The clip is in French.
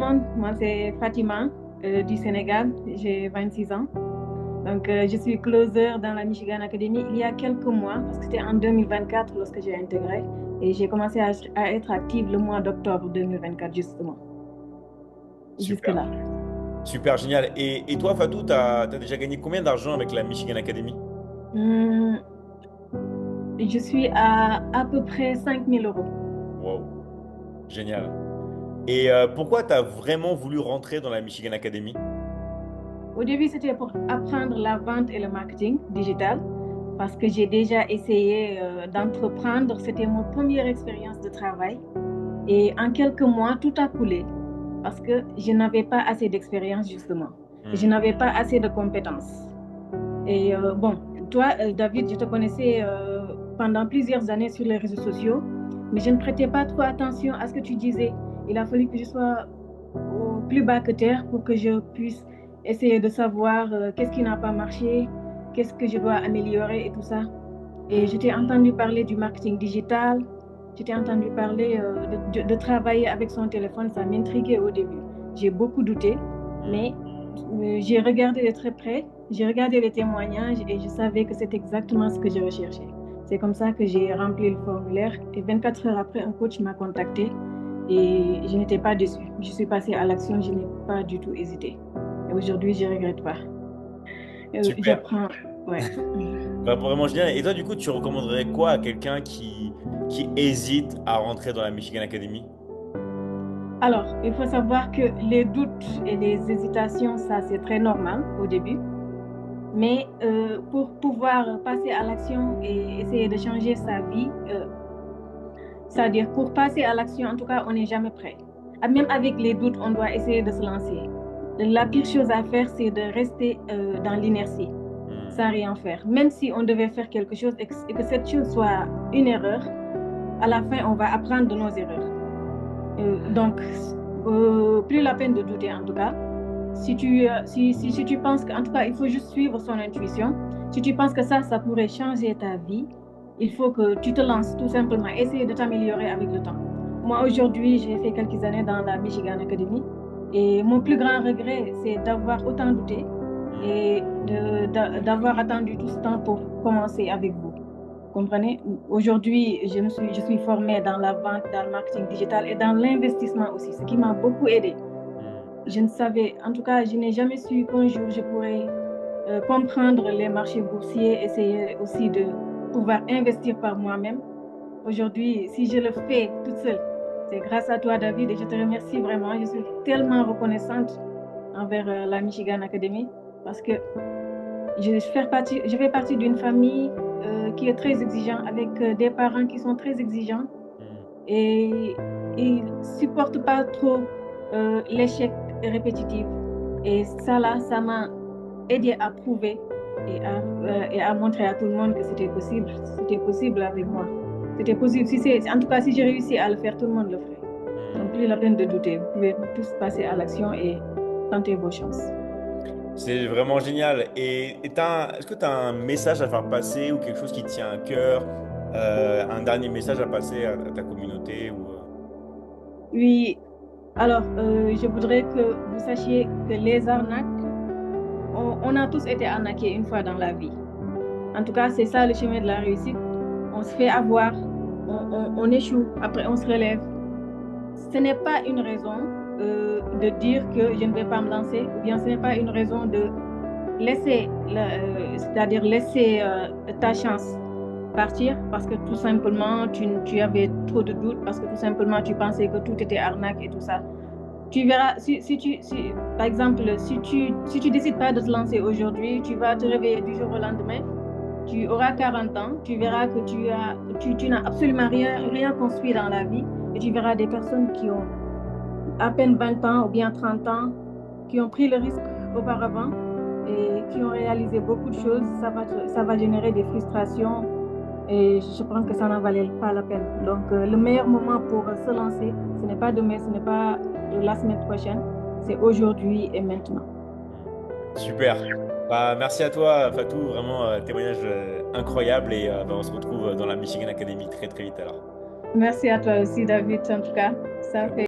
monde, moi c'est Fatima du Sénégal, j'ai 26 ans. Donc je suis closer dans la Michigan Academy il y a quelques mois, parce que c'était en 2024 lorsque j'ai intégré et j'ai commencé à être active le mois d'octobre 2024 justement, Super. jusque-là. Super génial. Et toi, Fatou, tu as déjà gagné combien d'argent avec la Michigan Academy? Hum, je suis à peu près 5 000 euros. Wow, génial. Et pourquoi tu as vraiment voulu rentrer dans la Michigan Academy? Au début, c'était pour apprendre la vente et le marketing digital parce que j'ai déjà essayé d'entreprendre. C'était mon première expérience de travail. Et en quelques mois, tout a coulé parce que je n'avais pas assez d'expérience, justement. Je Hmm. n'avais pas assez de compétences. Et bon, toi, David, je te connaissais pendant plusieurs années sur les réseaux sociaux, mais je ne prêtais pas trop attention à ce que tu disais. Il a fallu que je sois au plus bas que terre pour que je puisse essayer de savoir qu'est-ce qui n'a pas marché, qu'est-ce que je dois améliorer et tout ça. Et je t'ai entendu parler du marketing digital, je t'ai entendu parler de travailler avec son téléphone, ça m'intriguait au début. J'ai beaucoup douté, Hmm. mais j'ai regardé de très près, j'ai regardé les témoignages et je savais que c'est exactement ce que je recherchais. C'est comme ça que j'ai rempli le formulaire et 24 heures après, un coach m'a contacté et je n'étais pas déçue. Je suis passée à l'action, je n'ai pas du tout hésité. Et aujourd'hui, je ne regrette pas. Super. J'apprends, ouais. Vraiment génial. Et toi, du coup, tu recommanderais quoi à quelqu'un qui hésite à rentrer dans la Michigan Academy? Alors, il faut savoir que les doutes et les hésitations, ça c'est très normal au début. Mais pour pouvoir passer à l'action et essayer de changer sa vie, c'est-à-dire pour passer à l'action, en tout cas, on n'est jamais prêt. Même avec les doutes, on doit essayer de se lancer. La pire chose à faire, c'est de rester dans l'inertie, Hmm. sans rien faire. Même si on devait faire quelque chose et que cette chose soit une erreur, à la fin, on va apprendre de nos erreurs. Donc, plus la peine de douter en tout cas. Si tu penses qu'en tout cas, il faut juste suivre son intuition, si tu penses que ça pourrait changer ta vie, il faut que tu te lances tout simplement, essayer de t'améliorer avec le temps. Moi, aujourd'hui, j'ai fait quelques années dans la Michigan Academy et mon plus grand regret, c'est d'avoir autant douté Hmm. et d'avoir attendu tout ce temps pour commencer avec vous. Comprenez? Aujourd'hui, je suis formée dans la vente, dans le marketing digital et dans l'investissement aussi, ce qui m'a beaucoup aidé. Hmm. Je ne savais, en tout cas, je n'ai jamais su qu'un jour je pourrais comprendre les marchés boursiers, essayer aussi de pouvoir investir par moi-même. Aujourd'hui, si je le fais toute seule, c'est grâce à toi, David, et je te remercie vraiment. Je suis tellement reconnaissante envers la Michigan Academy parce que je fais partie d'une famille qui est très exigeante, avec des parents qui sont très exigeants Hmm. et ils ne supportent pas trop l'échec répétitif. Et ça, là, ça m'a aidé à prouver et à montrer à tout le monde que c'était possible. C'était possible avec moi. C'était possible. En tout cas, si j'ai réussi à le faire, tout le monde le ferait. Donc, Hmm. plus la peine de douter. Vous pouvez tous passer à l'action et tenter vos chances. C'est vraiment génial. Et est-ce que tu as un message à faire passer ou quelque chose qui te tient à cœur, un dernier message à passer à ta communauté Oui, alors, je voudrais que vous sachiez que les arnaques, on a tous été arnaqués une fois dans la vie. En tout cas, c'est ça le chemin de la réussite. On se fait avoir, on échoue, après on se relève. Ce n'est pas une raison de dire que je ne vais pas me lancer, ou bien ce n'est pas une raison de laisser, c'est-à-dire laisser ta chance partir parce que tout simplement tu avais trop de doutes, parce que tout simplement tu pensais que tout était arnaque et tout ça. Tu verras, par exemple, si tu décides pas de te lancer aujourd'hui, tu vas te réveiller du jour au lendemain, tu auras 40 ans, tu verras que tu n'as absolument rien construit dans la vie et tu verras des personnes qui ont à peine 20 ans ou bien 30 ans, qui ont pris le risque auparavant et qui ont réalisé beaucoup de choses. Ça va générer des frustrations et je pense que ça n'en valait pas la peine. Donc, le meilleur moment pour se lancer, ce n'est pas demain, ce n'est pas la semaine prochaine, c'est aujourd'hui et maintenant. Super. Bah, merci à toi, Fatou. Vraiment, témoignage incroyable. Et bah, on se retrouve dans la Michigan Academy très très vite alors. Merci à toi aussi, David, en tout cas. Ça fait